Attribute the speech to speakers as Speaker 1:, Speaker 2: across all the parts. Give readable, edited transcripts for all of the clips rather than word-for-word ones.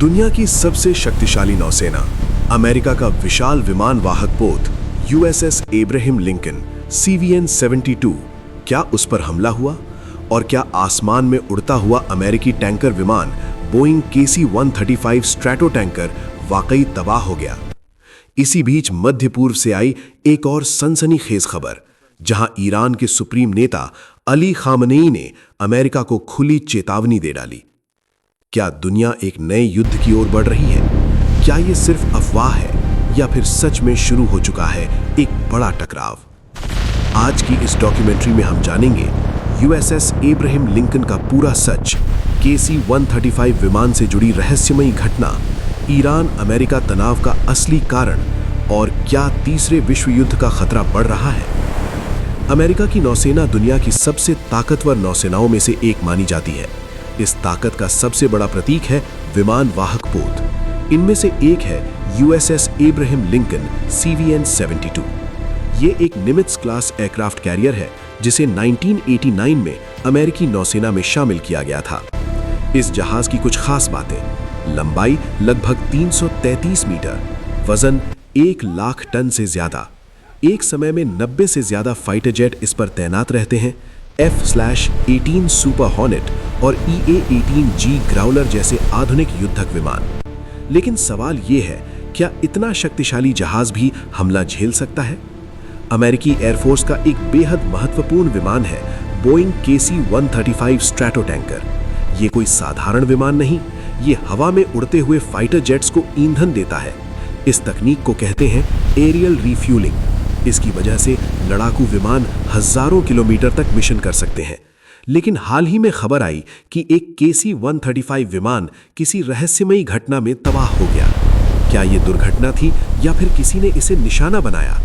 Speaker 1: दुनिया की सबसे शक्तिशाली नौसेना, अमेरिका का विशाल विमान वाहक पोत यूएसएस एब्राहम लिंकन CVN-72, क्या उस पर हमला हुआ? और क्या आसमान में उड़ता हुआ अमेरिकी टैंकर विमान बोइंग KC-135 स्ट्रैटो टैंकर वाकई तबाह हो गया? इसी बीच मध्य पूर्व से आई एक और सनसनीखेज खबर, जहां ईरान के सुप्रीम नेता अली खामनेई ने अमेरिका को खुली चेतावनी दे डाली। क्या दुनिया एक नए युद्ध की ओर बढ़ रही है? क्या ये सिर्फ अफवाह है या फिर सच में शुरू हो चुका है एक बड़ा टकराव? आज की इस डॉक्यूमेंट्री में हम जानेंगे यूएसएस एब्राहम लिंकन का पूरा सच, KC-135 विमान से जुड़ी रहस्यमयी घटना, ईरान अमेरिका तनाव का असली कारण और क्या तीसरे विश्व युद्ध का खतरा बढ़ रहा है। अमेरिका की नौसेना दुनिया की सबसे ताकतवर नौसेनाओं में से एक मानी जाती है। इस ताकत का सबसे बड़ा प्रतीक है विमान वाहक पोत। इनमें से एक है यूएसएस एब्राहम लिंकन CVN-72। ये एक निमित्ज क्लास एयरक्राफ्ट कैरियर है जिसे 1989 में अमेरिकी नौसेना में शामिल किया गया था। इस जहाज की कुछ खास बातें: लंबाई लगभग 333 मीटर, वजन 1 लाख टन से ज्यादा, एक समय में 90 से ज्यादा फाइटर जेट इस पर तैनात रहते हैं, F/18 सुपर हॉर्नेट और EA-18G ग्राउलर जैसे आधुनिक युद्धक विमान। लेकिन सवाल ये है, क्या इतना शक्तिशाली जहाज भी हमला झेल सकता है? अमेरिकी एयरफोर्स का एक बेहद महत्वपूर्ण विमान है बोइंग KC-135 स्ट्रैटो टैंकर। ये कोई साधारण विमान नहीं, ये हवा में उड़ते हुए फाइटर जेट्स को ईंधन देता है। इस तकनीक को कहते हैं एरियल रिफ्यूलिंग। इसकी वजह से लड़ाकू विमान हजारों किलोमीटर तक मिशन कर सकते हैं। लेकिन हाल ही में खबर आई कि एक KC-135 विमान किसी रहस्यमयी घटना में तबाह हो गया। क्या ये दुर्घटना थी या फिर किसी ने इसे निशाना बनाया?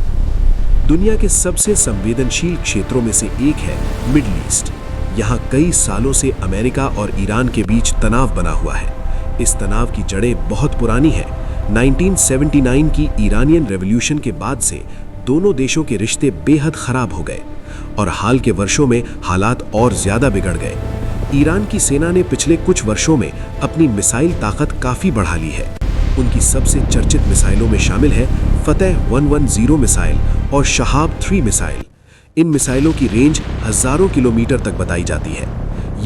Speaker 1: दुनिया के सबसे संवेदनशील क्षेत्रों में से एक है मिडिल ईस्ट। यहाँ कई सालों से अमेरिका और ईरान के बीच तनाव बना हुआ है। इस तनाव की जड़ें बहुत पुरानी है। 1979 की ईरानियन रेवोल्यूशन के बाद से दोनों देशों के रिश्ते बेहद खराब हो गए और हाल के वर्षों में हालात और ज्यादा बिगड़ गए। ईरान की सेना ने पिछले कुछ वर्षों में अपनी मिसाइल ताकत काफी बढ़ा ली है। उनकी सबसे चर्चित मिसाइलों में शामिल है फतेह 110 मिसाइल और शहाब 3 मिसाइल। इन मिसाइलों की रेंज हजारों किलोमीटर तक बताई जाती है।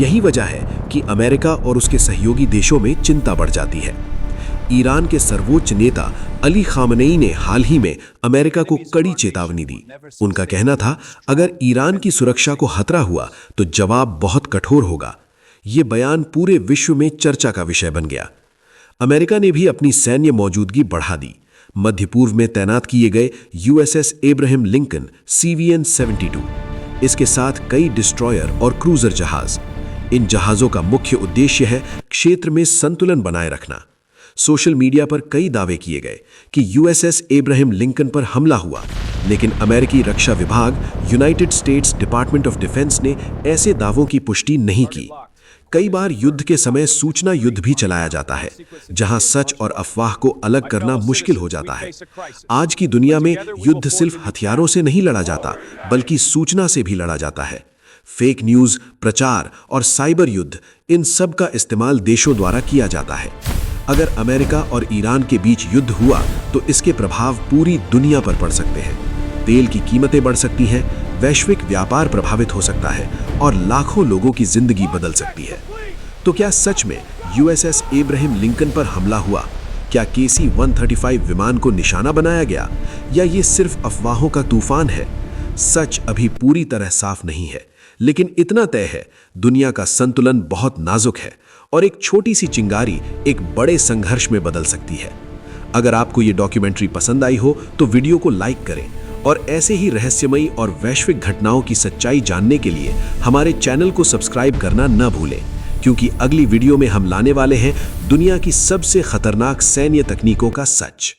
Speaker 1: यही वजह है कि अमेरिका और उसके सहयोगी देशों में चिंता बढ़ जाती है। ईरान के सर्वोच्च नेता अली खामनेई ने हाल ही में अमेरिका को कड़ी चेतावनी दी। उनका कहना था, अगर ईरान की सुरक्षा को खतरा हुआ तो जवाब बहुत कठोर होगा। ये बयान पूरे विश्व में चर्चा का विषय बन गया। अमेरिका ने भी अपनी सैन्य मौजूदगी बढ़ा दी। मध्य पूर्व में तैनात किए गए यूएसएस एब्राहम लिंकन CVN-72, इसके साथ कई डिस्ट्रॉयर और क्रूजर जहाज। इन जहाजों का मुख्य उद्देश्य है क्षेत्र में संतुलन बनाए रखना। सोशल मीडिया पर कई दावे किए गए कि यूएसएस एब्राहम लिंकन पर हमला हुआ, लेकिन अमेरिकी रक्षा विभाग United states department of defence ने ऐसे दावों की पुष्टि नहीं की। कई बार युद्ध के समय सूचना युद्ध भी चलाया जाता है, जहां सच और अफवाह को अलग करना मुश्किल हो जाता है। आज की दुनिया में युद्ध सिर्फ हथियारों से नहीं लड़ा जाता, बल्कि सूचना से भी लड़ा जाता है। फेक न्यूज, प्रचार और साइबर युद्ध, इन सब का इस्तेमाल देशों द्वारा किया जाता है। अगर अमेरिका और ईरान के बीच युद्ध हुआ तो इसके प्रभाव पूरी दुनिया पर पड़ सकते हैं। तेल की कीमतें बढ़ सकती हैं, वैश्विक व्यापार प्रभावित हो सकता है और लाखों लोगों की जिंदगी बदल सकती है। तो क्या सच में यूएसएस एब्राहम लिंकन पर हमला हुआ? क्या KC-135 विमान को निशाना बनाया गया या ये सिर्फ अफवाहों का तूफान है? सच अभी पूरी तरह साफ नहीं है, लेकिन इतना तय है, दुनिया का संतुलन बहुत नाजुक है और एक छोटी सी चिंगारी एक बड़े संघर्ष में बदल सकती है। अगर आपको ये डॉक्यूमेंट्री पसंद आई हो तो वीडियो को लाइक करें और ऐसे ही रहस्यमयी और वैश्विक घटनाओं की सच्चाई जानने के लिए हमारे चैनल को सब्सक्राइब करना न भूलें, क्योंकि अगली वीडियो में हम लाने वाले हैं दुनिया की सबसे खतरनाक सैन्य तकनीकों का सच।